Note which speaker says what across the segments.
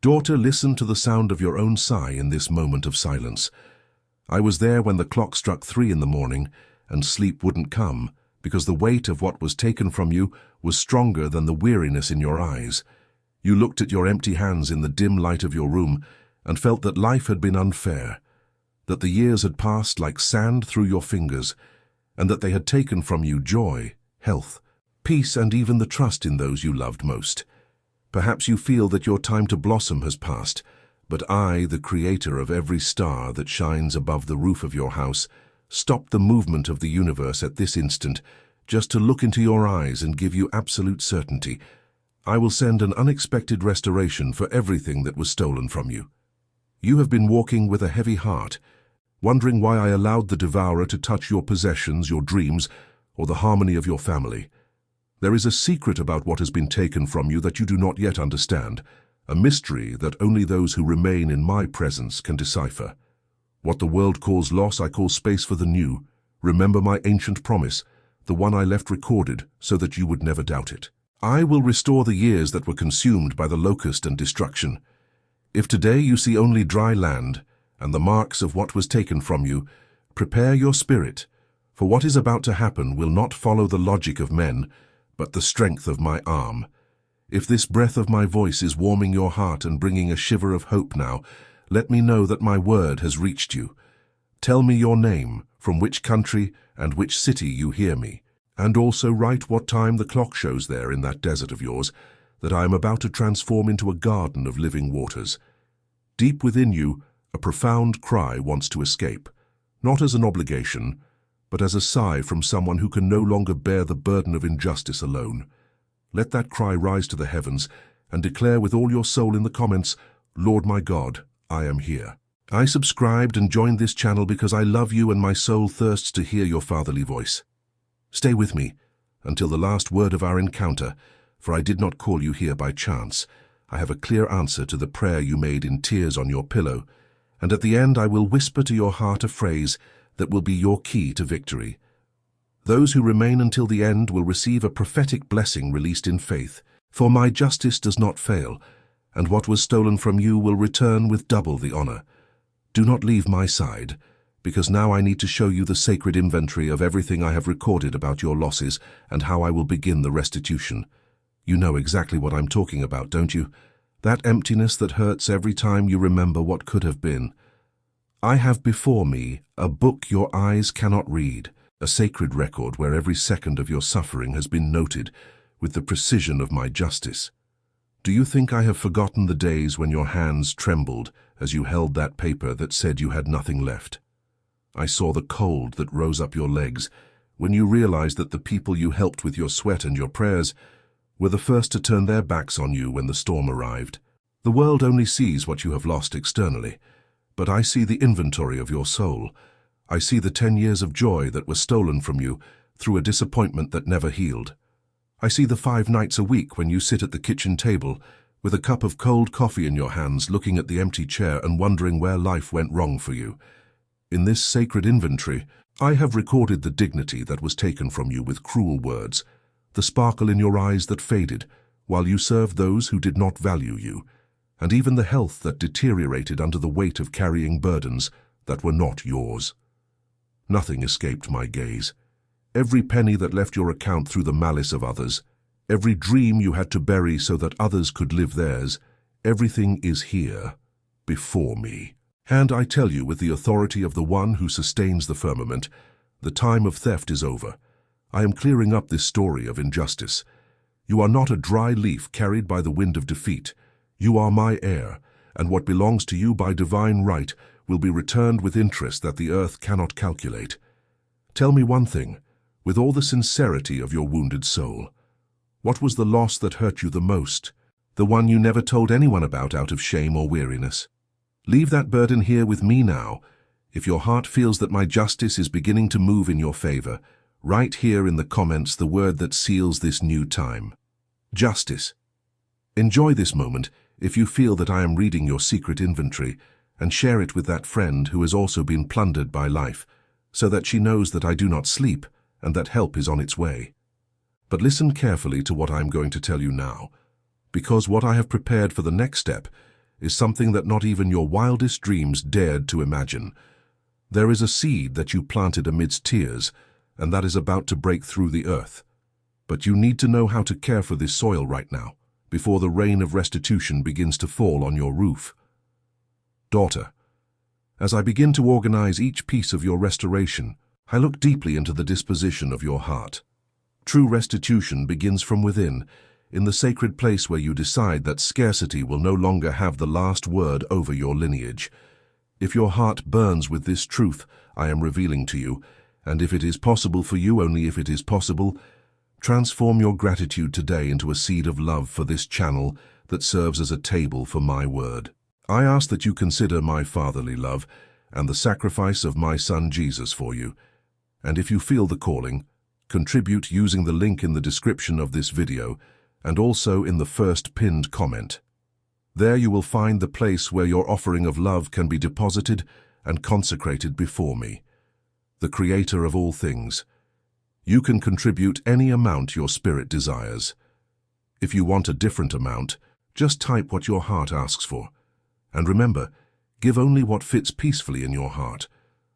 Speaker 1: Daughter, listen to the sound of your own sigh in this moment of silence. I was there when the clock struck 3 in the morning, and sleep wouldn't come, because the weight of what was taken from you was stronger than the weariness in your eyes. You looked at your empty hands in the dim light of your room and felt that life had been unfair, that the years had passed like sand through your fingers, and that they had taken from you joy, health, peace, and even the trust in those you loved most. Perhaps you feel that your time to blossom has passed, but I, the creator of every star that shines above the roof of your house, stopped the movement of the universe at this instant just to look into your eyes and give you absolute certainty. I will send an unexpected restoration for everything that was stolen from you. You have been walking with a heavy heart, wondering why I allowed the devourer to touch your possessions, your dreams, or the harmony of your family. There is a secret about what has been taken from you that you do not yet understand, a mystery that only those who remain in my presence can decipher. What the world calls loss, I call space for the new. Remember my ancient promise, the one I left recorded so that you would never doubt it. I will restore the years that were consumed by the locust and destruction. If today you see only dry land and the marks of what was taken from you, prepare your spirit, for what is about to happen will not follow the logic of men, but the strength of my arm. If this breath of my voice is warming your heart and bringing a shiver of hope now, let me know that my word has reached you. Tell me your name, from which country and which city you hear me, and also write what time the clock shows there in that desert of yours, that I am about to transform into a garden of living waters. Deep within you, a profound cry wants to escape, not as an obligation, but as a sigh from someone who can no longer bear the burden of injustice alone. Let that cry rise to the heavens and declare with all your soul in the comments, Lord my God, I am here. I subscribed and joined this channel because I love you and my soul thirsts to hear your fatherly voice. Stay with me until the last word of our encounter, for I did not call you here by chance. I have a clear answer to the prayer you made in tears on your pillow, and at the end I will whisper to your heart a phrase that will be your key to victory. Those who remain until the end will receive a prophetic blessing released in faith, for my justice does not fail, and what was stolen from you will return with double the honor. Do not leave my side, because now I need to show you the sacred inventory of everything I have recorded about your losses and how I will begin the restitution. You know exactly what I'm talking about, don't you? That emptiness that hurts every time you remember what could have been. I have before me a book your eyes cannot read, a sacred record where every second of your suffering has been noted with the precision of my justice. Do you think I have forgotten the days when your hands trembled as you held that paper that said you had nothing left? I saw the cold that rose up your legs when you realized that the people you helped with your sweat and your prayers were the first to turn their backs on you when the storm arrived. The world only sees what you have lost externally, but I see the inventory of your soul. I see the 10 years of joy that were stolen from you through a disappointment that never healed. I see the 5 nights a week when you sit at the kitchen table with a cup of cold coffee in your hands, looking at the empty chair and wondering where life went wrong for you. In this sacred inventory, I have recorded the dignity that was taken from you with cruel words, the sparkle in your eyes that faded while you served those who did not value you, and even the health that deteriorated under the weight of carrying burdens that were not yours. Nothing escaped my gaze. Every penny that left your account through the malice of others, every dream you had to bury so that others could live theirs, everything is here, before me. And I tell you with the authority of the one who sustains the firmament, the time of theft is over. I am clearing up this story of injustice. You are not a dry leaf carried by the wind of defeat. You are my heir, and what belongs to you by divine right will be returned with interest that the earth cannot calculate. Tell me one thing, with all the sincerity of your wounded soul. What was the loss that hurt you the most, the one you never told anyone about out of shame or weariness? Leave that burden here with me now. If your heart feels that my justice is beginning to move in your favor, write here in the comments the word that seals this new time. Justice. Enjoy this moment if you feel that I am reading your secret inventory, and share it with that friend who has also been plundered by life, so that she knows that I do not sleep and that help is on its way. But listen carefully to what I am going to tell you now, because what I have prepared for the next step is something that not even your wildest dreams dared to imagine. There is a seed that you planted amidst tears, and that is about to break through the earth. But you need to know how to care for this soil right now, before the rain of restitution begins to fall on your roof. Daughter, as I begin to organize each piece of your restoration, I look deeply into the disposition of your heart. True restitution begins from within, in the sacred place where you decide that scarcity will no longer have the last word over your lineage. If your heart burns with this truth I am revealing to you, and if it is possible for you, only if it is possible, transform your gratitude today into a seed of love for this channel that serves as a table for my word. I ask that you consider my fatherly love and the sacrifice of my son Jesus for you, and if you feel the calling, contribute using the link in the description of this video and also in the first pinned comment. There you will find the place where your offering of love can be deposited and consecrated before me, the Creator of all things. You can contribute any amount your spirit desires. If you want a different amount, just type what your heart asks for. And remember, give only what fits peacefully in your heart,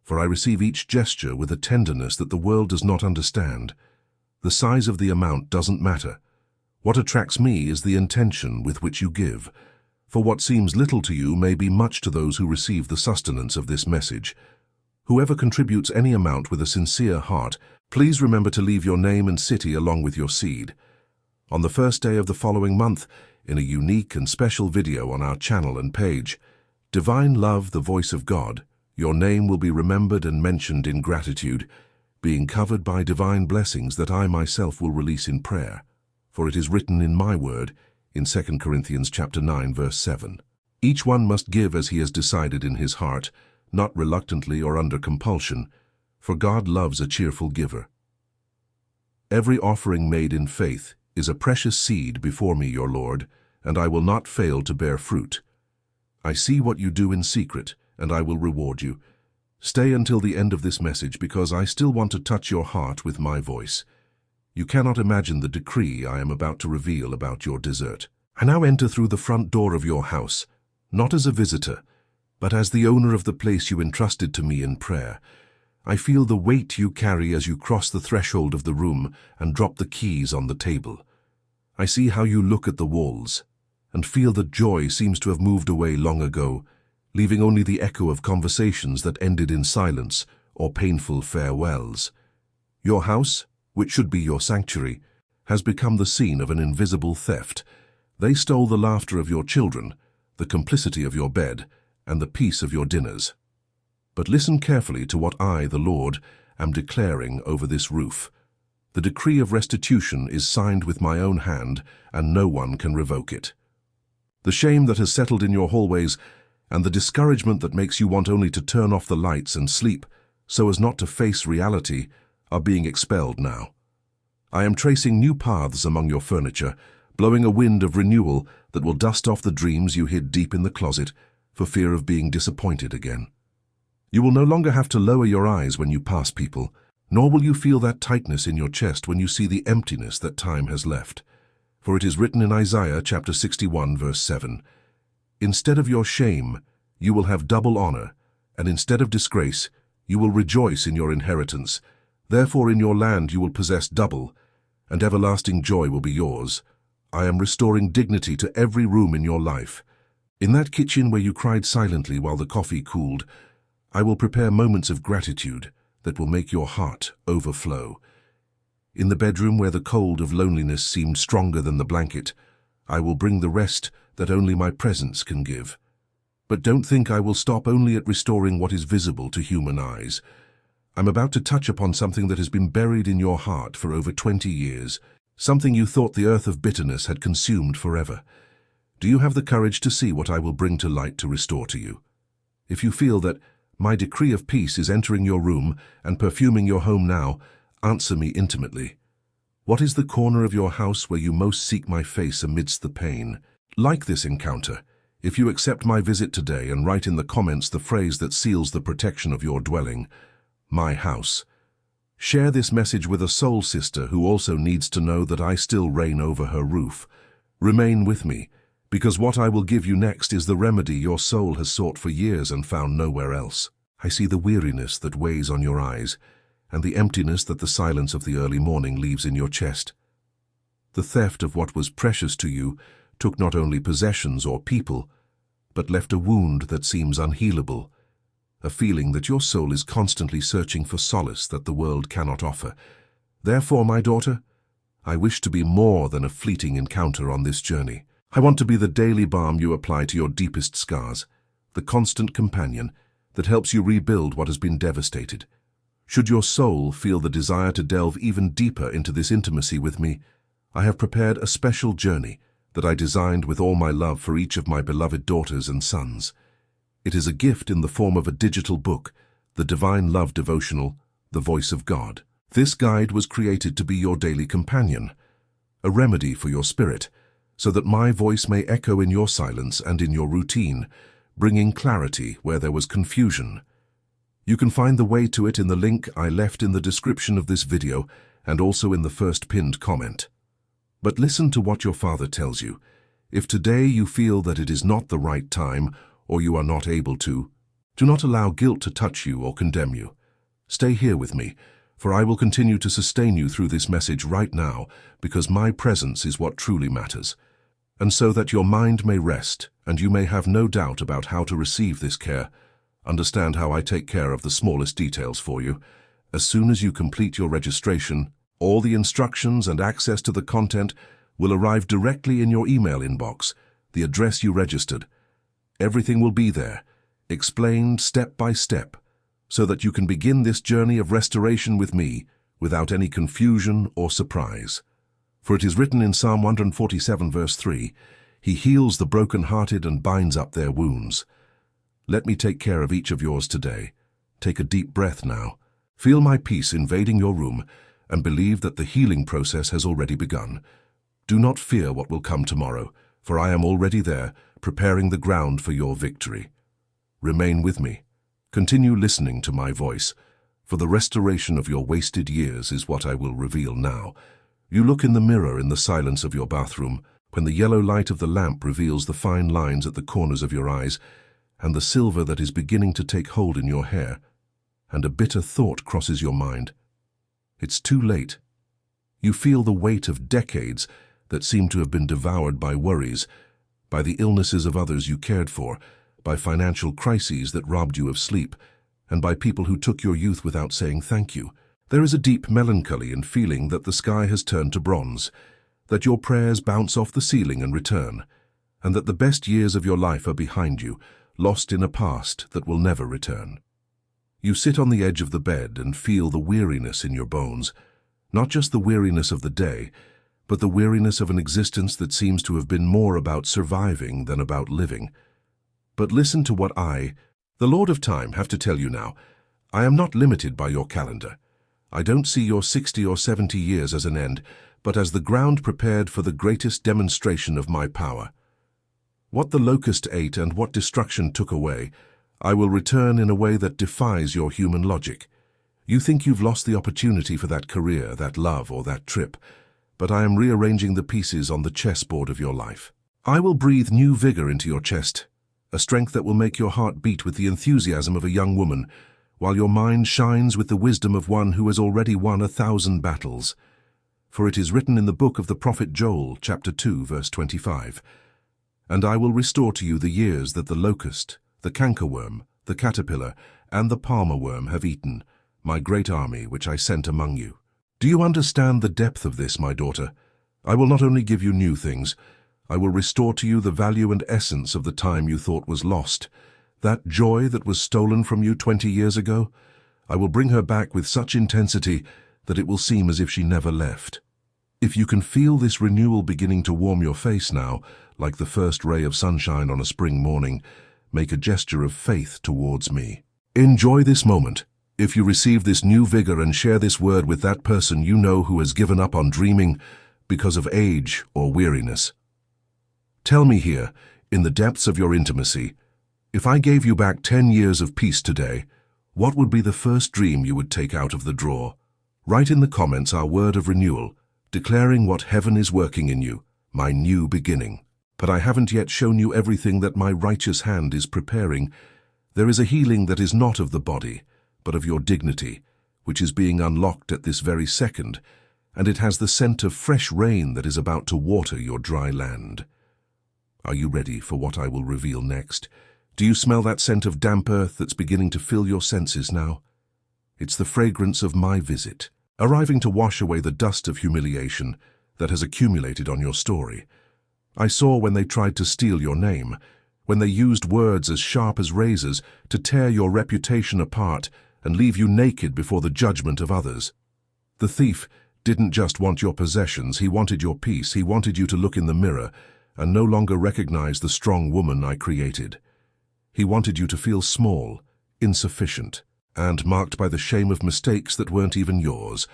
Speaker 1: for I receive each gesture with a tenderness that the world does not understand. The size of the amount doesn't matter. What attracts me is the intention with which you give, for what seems little to you may be much to those who receive the sustenance of this message. Whoever contributes any amount with a sincere heart, please remember to leave your name and city along with your seed. On the first day of the following month, in a unique and special video on our channel and page, Divine Love, the Voice of God, your name will be remembered and mentioned in gratitude, being covered by divine blessings that I myself will release in prayer. For it is written in my word, in 2 Corinthians chapter 9, verse 7. Each one must give as he has decided in his heart, not reluctantly or under compulsion, for God loves a cheerful giver. Every offering made in faith is a precious seed before me, your Lord, and I will not fail to bear fruit. I see what you do in secret, and I will reward you. Stay until the end of this message, because I still want to touch your heart with my voice. You cannot imagine the decree I am about to reveal about your dessert. I now enter through the front door of your house, not as a visitor, but as the owner of the place you entrusted to me in prayer. I feel the weight you carry as you cross the threshold of the room and drop the keys on the table. I see how you look at the walls, and feel that joy seems to have moved away long ago, leaving only the echo of conversations that ended in silence or painful farewells. Your house, which should be your sanctuary, has become the scene of an invisible theft. They stole the laughter of your children, the complicity of your bed, and the peace of your dinners. But listen carefully to what I, the Lord, am declaring over this roof. The decree of restitution is signed with my own hand, and no one can revoke it. The shame that has settled in your hallways, and the discouragement that makes you want only to turn off the lights and sleep, so as not to face reality, are being expelled now. I am tracing new paths among your furniture, blowing a wind of renewal that will dust off the dreams you hid deep in the closet for fear of being disappointed again. You will no longer have to lower your eyes when you pass people, nor will you feel that tightness in your chest when you see the emptiness that time has left. For it is written in Isaiah chapter 61, verse 7, "Instead of your shame, you will have double honor, and instead of disgrace, you will rejoice in your inheritance. Therefore in your land you will possess double, and everlasting joy will be yours. I am restoring dignity to every room in your life. In that kitchen where you cried silently while the coffee cooled, I will prepare moments of gratitude that will make your heart overflow. In the bedroom where the cold of loneliness seemed stronger than the blanket, I will bring the rest that only my presence can give. But don't think I will stop only at restoring what is visible to human eyes. I'm about to touch upon something that has been buried in your heart for over 20 years, something you thought the earth of bitterness had consumed forever. Do you have the courage to see what I will bring to light to restore to you? If you feel that my decree of peace is entering your room and perfuming your home now, answer me intimately. What is the corner of your house where you most seek my face amidst the pain? Like this encounter, if you accept my visit today and write in the comments the phrase that seals the protection of your dwelling, my house. Share this message with a soul sister who also needs to know that I still reign over her roof. Remain with me, Because what I will give you next is the remedy your soul has sought for years and found nowhere else. I see the weariness that weighs on your eyes, and the emptiness that the silence of the early morning leaves in your chest. The theft of what was precious to you took not only possessions or people, but left a wound that seems unhealable, a feeling that your soul is constantly searching for solace that the world cannot offer. Therefore, my daughter, I wish to be more than a fleeting encounter on this journey. I want to be the daily balm you apply to your deepest scars, the constant companion that helps you rebuild what has been devastated. Should your soul feel the desire to delve even deeper into this intimacy with me, I have prepared a special journey that I designed with all my love for each of my beloved daughters and sons. It is a gift in the form of a digital book, the Divine Love Devotional, The Voice of God. This guide was created to be your daily companion, a remedy for your spirit, so that my voice may echo in your silence and in your routine, bringing clarity where there was confusion. You can find the way to it in the link I left in the description of this video and also in the first pinned comment. But listen to what your Father tells you. If today you feel that it is not the right time or you are not able to, do not allow guilt to touch you or condemn you. Stay here with me, for I will continue to sustain you through this message right now, because my presence is what truly matters. And so that your mind may rest and you may have no doubt about how to receive this care, understand how I take care of the smallest details for you. As soon as you complete your registration, all the instructions and access to the content will arrive directly in your email inbox, the address you registered. Everything will be there, explained step by step, so that you can begin this journey of restoration with me without any confusion or surprise. For it is written in Psalm 147 verse 3, He heals the broken-hearted and binds up their wounds. Let me take care of each of yours today. Take a deep breath now. Feel my peace invading your room and believe that the healing process has already begun. Do not fear what will come tomorrow, for I am already there, preparing the ground for your victory. Remain with me. Continue listening to my voice, for the restoration of your wasted years is what I will reveal now. You look in the mirror in the silence of your bathroom, when the yellow light of the lamp reveals the fine lines at the corners of your eyes, and the silver that is beginning to take hold in your hair, and a bitter thought crosses your mind. It's too late. You feel the weight of decades that seem to have been devoured by worries, by the illnesses of others you cared for, by financial crises that robbed you of sleep, and by people who took your youth without saying thank you. There is a deep melancholy in feeling that the sky has turned to bronze, that your prayers bounce off the ceiling and return, and that the best years of your life are behind you, lost in a past that will never return. You sit on the edge of the bed and feel the weariness in your bones, not just the weariness of the day, but the weariness of an existence that seems to have been more about surviving than about living. But listen to what I, the Lord of Time, have to tell you now. I am not limited by your calendar. I don't see your 60 or 70 years as an end, but as the ground prepared for the greatest demonstration of my power. What the locust ate and what destruction took away, I will return in a way that defies your human logic. You think you've lost the opportunity for that career, that love, or that trip, but I am rearranging the pieces on the chessboard of your life. I will breathe new vigor into your chest, a strength that will make your heart beat with the enthusiasm of a young woman, while your mind shines with the wisdom of one who has already won 1,000 battles. For it is written in the book of the prophet Joel, chapter 2, verse 25, And I will restore to you the years that the locust, the cankerworm, the caterpillar, and the palmer worm have eaten, my great army which I sent among you. Do you understand the depth of this, my daughter? I will not only give you new things, I will restore to you the value and essence of the time you thought was lost. That joy that was stolen from you 20 years ago, I will bring her back with such intensity that it will seem as if she never left. If you can feel this renewal beginning to warm your face now, like the first ray of sunshine on a spring morning, make a gesture of faith towards me. Enjoy this moment. If you receive this new vigor and share this word with that person you know who has given up on dreaming because of age or weariness. Tell me here, in the depths of your intimacy, if I gave you back 10 years of peace today, what would be the first dream you would take out of the drawer? Write in the comments our word of renewal, declaring what heaven is working in you, my new beginning. But I haven't yet shown you everything that my righteous hand is preparing. There is a healing that is not of the body, but of your dignity, which is being unlocked at this very second, and it has the scent of fresh rain that is about to water your dry land. Are you ready for what I will reveal next? Do you smell that scent of damp earth that's beginning to fill your senses now? It's the fragrance of my visit, arriving to wash away the dust of humiliation that has accumulated on your story. I saw when they tried to steal your name, when they used words as sharp as razors to tear your reputation apart and leave you naked before the judgment of others. The thief didn't just want your possessions, he wanted your peace. He wanted you to look in the mirror and no longer recognize the strong woman I created. He wanted you to feel small, insufficient, and marked by the shame of mistakes that weren't even yours.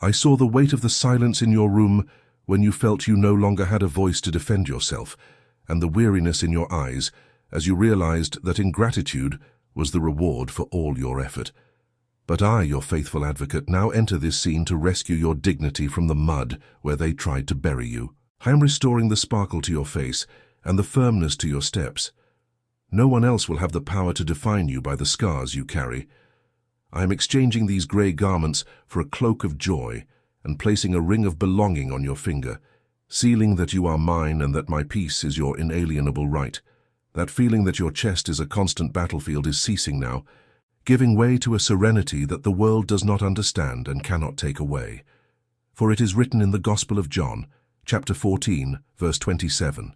Speaker 1: I saw the weight of the silence in your room when you felt you no longer had a voice to defend yourself, and the weariness in your eyes as you realized that ingratitude was the reward for all your effort. But I, your faithful advocate, now enter this scene to rescue your dignity from the mud where they tried to bury you. I am restoring the sparkle to your face and the firmness to your steps. No one else will have the power to define you by the scars you carry. I am exchanging these grey garments for a cloak of joy and placing a ring of belonging on your finger, sealing that you are mine and that my peace is your inalienable right. That feeling that your chest is a constant battlefield is ceasing now, giving way to a serenity that the world does not understand and cannot take away. For it is written in the Gospel of John, chapter 14, verse 27,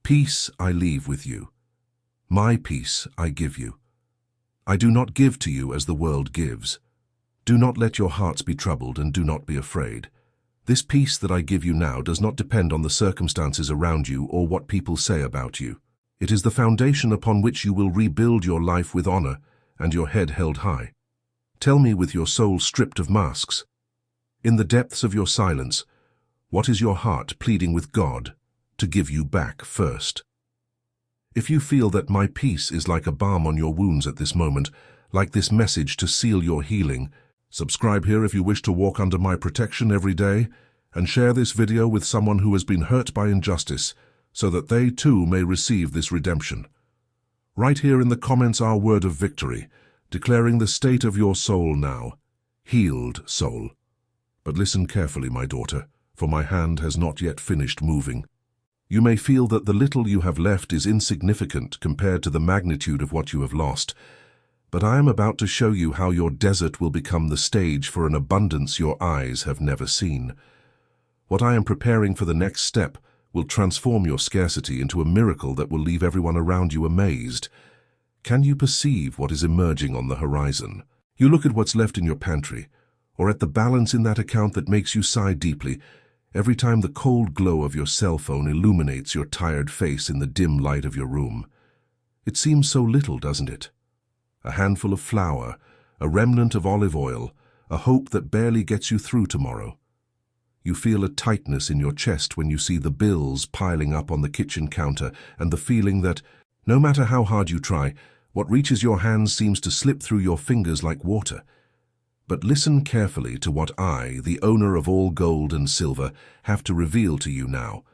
Speaker 1: "Peace I leave with you. My peace I give you. I do not give to you as the world gives. Do not let your hearts be troubled and do not be afraid. This peace that I give you now does not depend on the circumstances around you or what people say about you. It is the foundation upon which you will rebuild your life with honor and your head held high. Tell me with your soul stripped of masks, in the depths of your silence, what is your heart pleading with God to give you back first? If you feel that my peace is like a balm on your wounds at this moment, like this message to seal your healing, subscribe here if you wish to walk under my protection every day, and share this video with someone who has been hurt by injustice, so that they too may receive this redemption. Write here in the comments our word of victory, declaring the state of your soul now, healed soul. But listen carefully, my daughter, for my hand has not yet finished moving. You may feel that the little you have left is insignificant compared to the magnitude of what you have lost, but I am about to show you how your desert will become the stage for an abundance your eyes have never seen. What I am preparing for the next step will transform your scarcity into a miracle that will leave everyone around you amazed. Can you perceive what is emerging on the horizon? You look at what's left in your pantry, or at the balance in that account that makes you sigh deeply every time the cold glow of your cell phone illuminates your tired face in the dim light of your room. It seems so little, doesn't it? A handful of flour, a remnant of olive oil, a hope that barely gets you through tomorrow. You feel a tightness in your chest when you see the bills piling up on the kitchen counter and the feeling that, no matter how hard you try, what reaches your hands seems to slip through your fingers like water. But listen carefully to what I, the owner of all gold and silver, have to reveal to you now.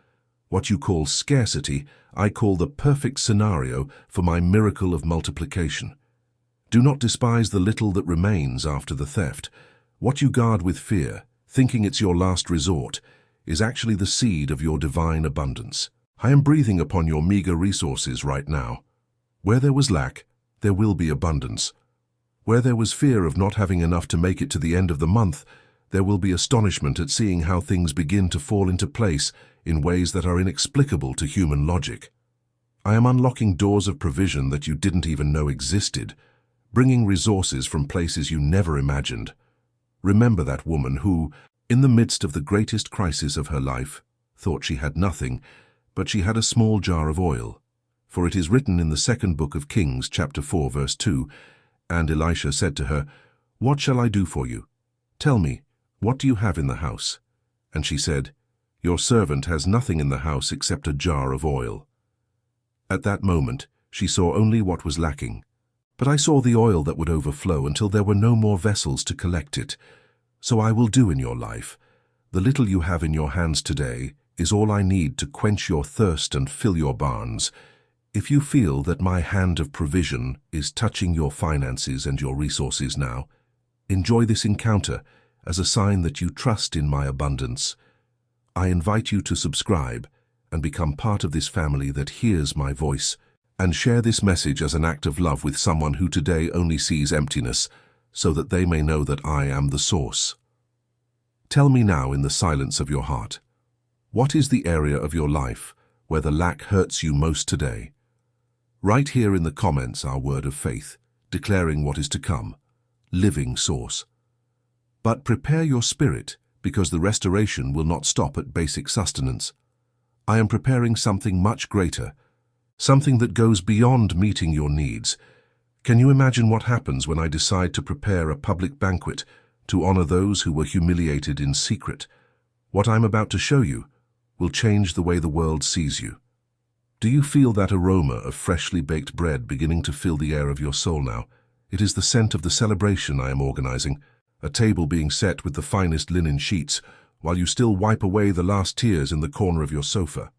Speaker 1: What you call scarcity, I call the perfect scenario for my miracle of multiplication. Do not despise the little that remains after the theft. What you guard with fear, thinking it's your last resort, is actually the seed of your divine abundance. I am breathing upon your meager resources right now. Where there was lack, there will be abundance. Where there was fear of not having enough to make it to the end of the month, there will be astonishment at seeing how things begin to fall into place in ways that are inexplicable to human logic. I am unlocking doors of provision that you didn't even know existed, bringing resources from places you never imagined. Remember that woman who, in the midst of the greatest crisis of her life, thought she had nothing, but she had a small jar of oil. For it is written in the second book of Kings, chapter 4, verse 2, "And Elisha said to her, 'What shall I do for you? Tell me, what do you have in the house?' And she said, 'Your servant has nothing in the house except a jar of oil.' At that moment, she saw only what was lacking. But I saw the oil that would overflow until there were no more vessels to collect it. So I will do in your life. The little you have in your hands today is all I need to quench your thirst and fill your barns. If you feel that my hand of provision is touching your finances and your resources now, enjoy this encounter as a sign that you trust in my abundance. I invite you to subscribe and become part of this family that hears my voice, and share this message as an act of love with someone who today only sees emptiness, so that they may know that I am the source. Tell me now in the silence of your heart, what is the area of your life where the lack hurts you most today? Write here in the comments our word of faith, declaring what is to come, living source. But prepare your spirit, because the restoration will not stop at basic sustenance. I am preparing something much greater, something that goes beyond meeting your needs. Can you imagine what happens when I decide to prepare a public banquet to honor those who were humiliated in secret? What I'm about to show you will change the way the world sees you. Do you feel that aroma of freshly baked bread beginning to fill the air of your soul now? It is the scent of the celebration I am organizing, a table being set with the finest linen sheets, while you still wipe away the last tears in the corner of your sofa.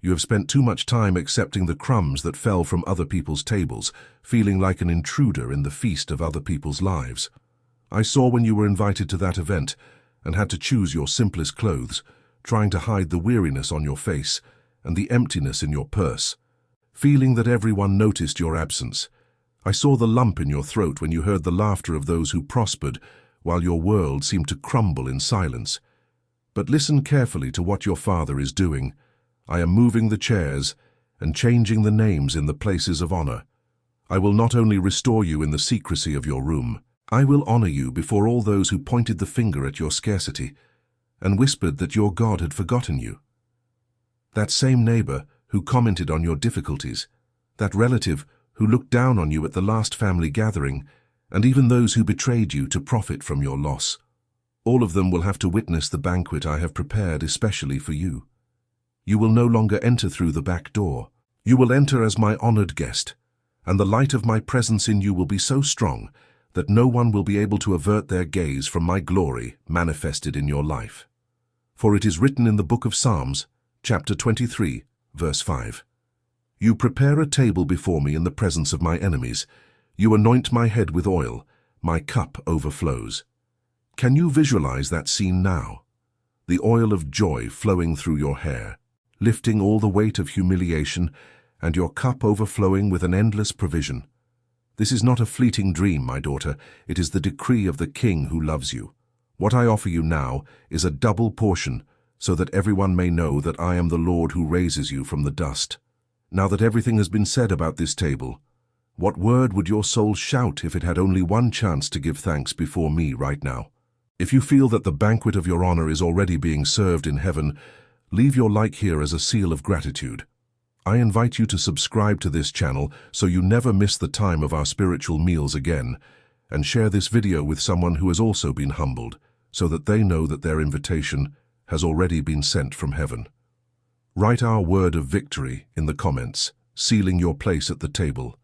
Speaker 1: You have spent too much time accepting the crumbs that fell from other people's tables, feeling like an intruder in the feast of other people's lives. I saw when you were invited to that event and had to choose your simplest clothes, trying to hide the weariness on your face and the emptiness in your purse, feeling that everyone noticed your absence. I saw the lump in your throat when you heard the laughter of those who prospered, while your world seemed to crumble in silence. But listen carefully to what your Father is doing. I am moving the chairs and changing the names in the places of honor. I will not only restore you in the secrecy of your room, I will honor you before all those who pointed the finger at your scarcity and whispered that your God had forgotten you. That same neighbor who commented on your difficulties, that relative who looked down on you at the last family gathering, and even those who betrayed you to profit from your loss. All of them will have to witness the banquet I have prepared especially for you. You will no longer enter through the back door. You will enter as my honored guest, and the light of my presence in you will be so strong that no one will be able to avert their gaze from my glory manifested in your life. For it is written in the book of Psalms, chapter 23, verse 5. You prepare a table before me in the presence of my enemies. You anoint my head with oil. My cup overflows. Can you visualize that scene now? The oil of joy flowing through your hair, lifting all the weight of humiliation, and your cup overflowing with an endless provision. This is not a fleeting dream, my daughter. It is the decree of the King who loves you. What I offer you now is a double portion, so that everyone may know that I am the Lord who raises you from the dust. Now that everything has been said about this table, what word would your soul shout if it had only one chance to give thanks before me right now? If you feel that the banquet of your honor is already being served in heaven, leave your like here as a seal of gratitude. I invite you to subscribe to this channel so you never miss the time of our spiritual meals again, and share this video with someone who has also been humbled, so that they know that their invitation has already been sent from heaven. Write our word of victory in the comments, sealing your place at the table.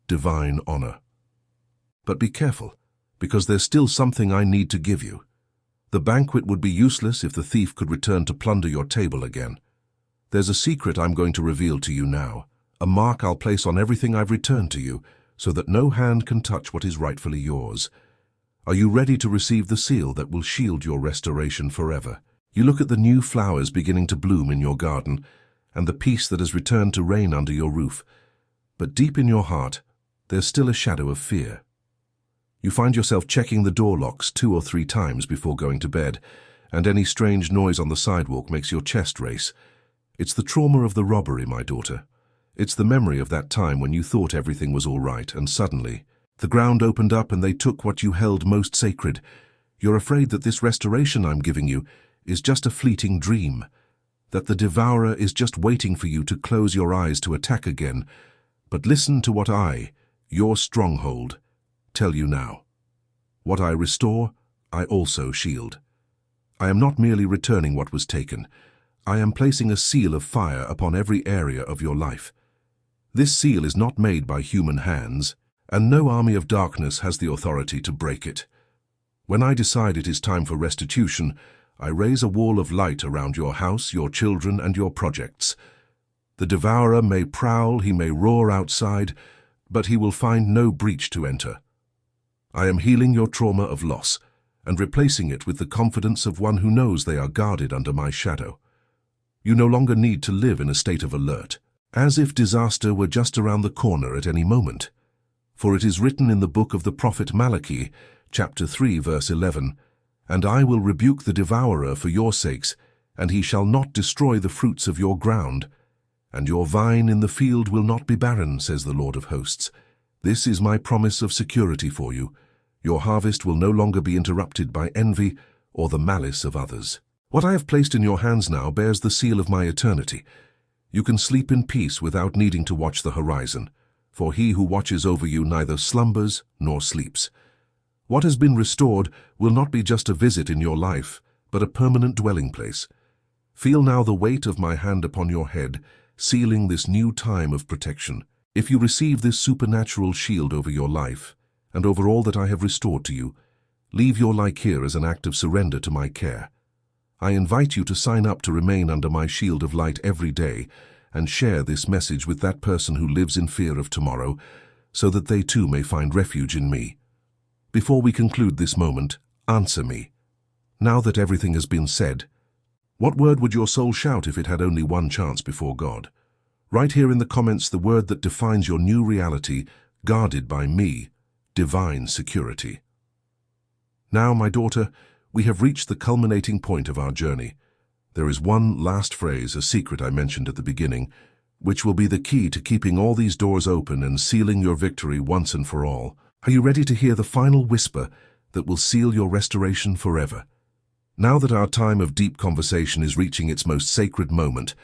Speaker 1: Divine honor. But be careful, because there's still something I need to give you. The banquet would be useless if the thief could return to plunder your table again. There's a secret I'm going to reveal to you now, a mark I'll place on everything I've returned to you, so that no hand can touch what is rightfully yours. Are you ready to receive the seal that will shield your restoration forever? You look at the new flowers beginning to bloom in your garden, and the peace that has returned to reign under your roof. But deep in your heart, there's still a shadow of fear. You find yourself checking the door locks 2 or 3 times before going to bed, and any strange noise on the sidewalk makes your chest race. It's the trauma of the robbery, my daughter. It's the memory of that time when you thought everything was all right, and suddenly, the ground opened up and they took what you held most sacred. You're afraid that this restoration I'm giving you is just a fleeting dream, that the devourer is just waiting for you to close your eyes to attack again. But listen to what I, your stronghold, tell you now. What I restore, I also shield. I am not merely returning what was taken. I am placing a seal of fire upon every area of your life. This seal is not made by human hands, and no army of darkness has the authority to break it. When I decide it is time for restitution, I raise a wall of light around your house, your children, and your projects. The devourer may prowl, he may roar outside, but he will find no breach to enter. I am healing your trauma of loss and replacing it with the confidence of one who knows they are guarded under my shadow. You no longer need to live in a state of alert, as if disaster were just around the corner at any moment. For it is written in the book of the prophet Malachi, chapter 3, verse 11, "And I will rebuke the devourer for your sakes, and he shall not destroy the fruits of your ground. And your vine in the field will not be barren, says the Lord of hosts. This is my promise of security for you. Your harvest will no longer be interrupted by envy or the malice of others. What I have placed in your hands now bears the seal of my eternity. You can sleep in peace without needing to watch the horizon, for he who watches over you neither slumbers nor sleeps. What has been restored will not be just a visit in your life, but a permanent dwelling place. Feel now the weight of my hand upon your head, sealing this new time of protection. If you receive this supernatural shield over your life, and over all that I have restored to you, leave your like here as an act of surrender to my care. I invite you to sign up to remain under my shield of light every day and share this message with that person who lives in fear of tomorrow, so that they too may find refuge in me. Before we conclude this moment, answer me. Now that everything has been said, what word would your soul shout if it had only one chance before God? Write here in the comments the word that defines your new reality, guarded by me, divine security. Now, my daughter, we have reached the culminating point of our journey. There is one last phrase, a secret I mentioned at the beginning, which will be the key to keeping all these doors open and sealing your victory once and for all. Are you ready to hear the final whisper that will seal your restoration forever? Now that our time of deep conversation is reaching its most sacred moment,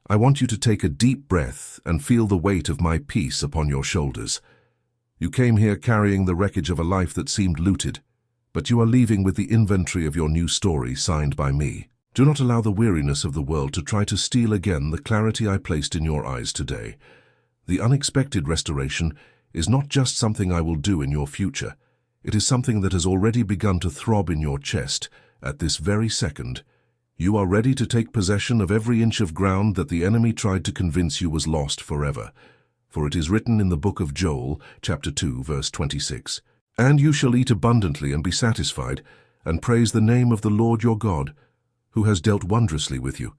Speaker 1: I want you to take a deep breath and feel the weight of my peace upon your shoulders. You came here carrying the wreckage of a life that seemed looted, but you are leaving with the inventory of your new story signed by me. Do not allow the weariness of the world to try to steal again the clarity I placed in your eyes today. The unexpected restoration is not just something I will do in your future. It is something that has already begun to throb in your chest at this very second. You are ready to take possession of every inch of ground that the enemy tried to convince you was lost forever. For it is written in the book of Joel, chapter 2, verse 26, "And you shall eat abundantly and be satisfied, and praise the name of the Lord your God, who has dealt wondrously with you.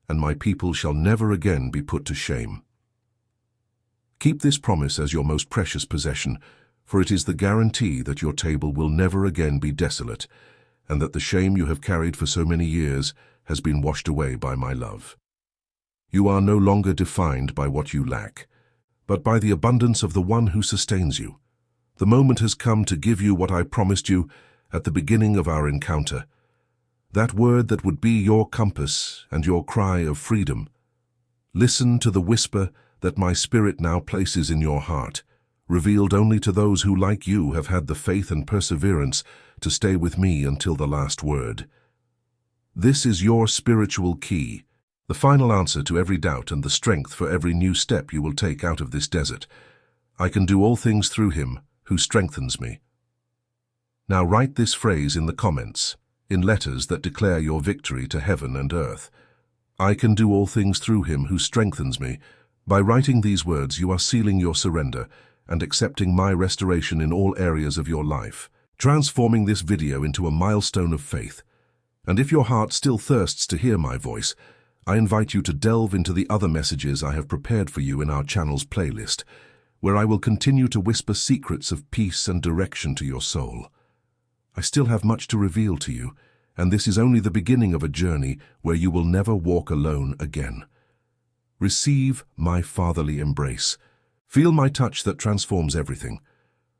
Speaker 1: And my people shall never again be put to shame." Keep this promise as your most precious possession, for it is the guarantee that your table will never again be desolate, and that the shame you have carried for so many years has been washed away by my love. You are no longer defined by what you lack, but by the abundance of the one who sustains you. The moment has come to give you what I promised you at the beginning of our encounter, that word that would be your compass and your cry of freedom. Listen to the whisper that my spirit now places in your heart, revealed only to those who, like you, have had the faith and perseverance to stay with me until the last word. This is your spiritual key, the final answer to every doubt and the strength for every new step you will take out of this desert. I can do all things through him who strengthens me. Now write this phrase in the comments, in letters that declare your victory to heaven and earth. I can do all things through him who strengthens me. By writing these words, you are sealing your surrender and accepting my restoration in all areas of your life, transforming this video into a milestone of faith. And if your heart still thirsts to hear my voice, I invite you to delve into the other messages I have prepared for you in our channel's playlist, where I will continue to whisper secrets of peace and direction to your soul. I still have much to reveal to you, and this is only the beginning of a journey where you will never walk alone again. Receive my fatherly embrace. Feel my touch that transforms everything.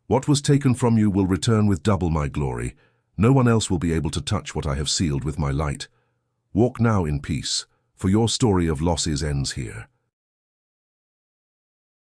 Speaker 1: What was taken from you will return with double my glory. No one else will be able to touch what I have sealed with my light. Walk now in peace, for your story of losses ends here.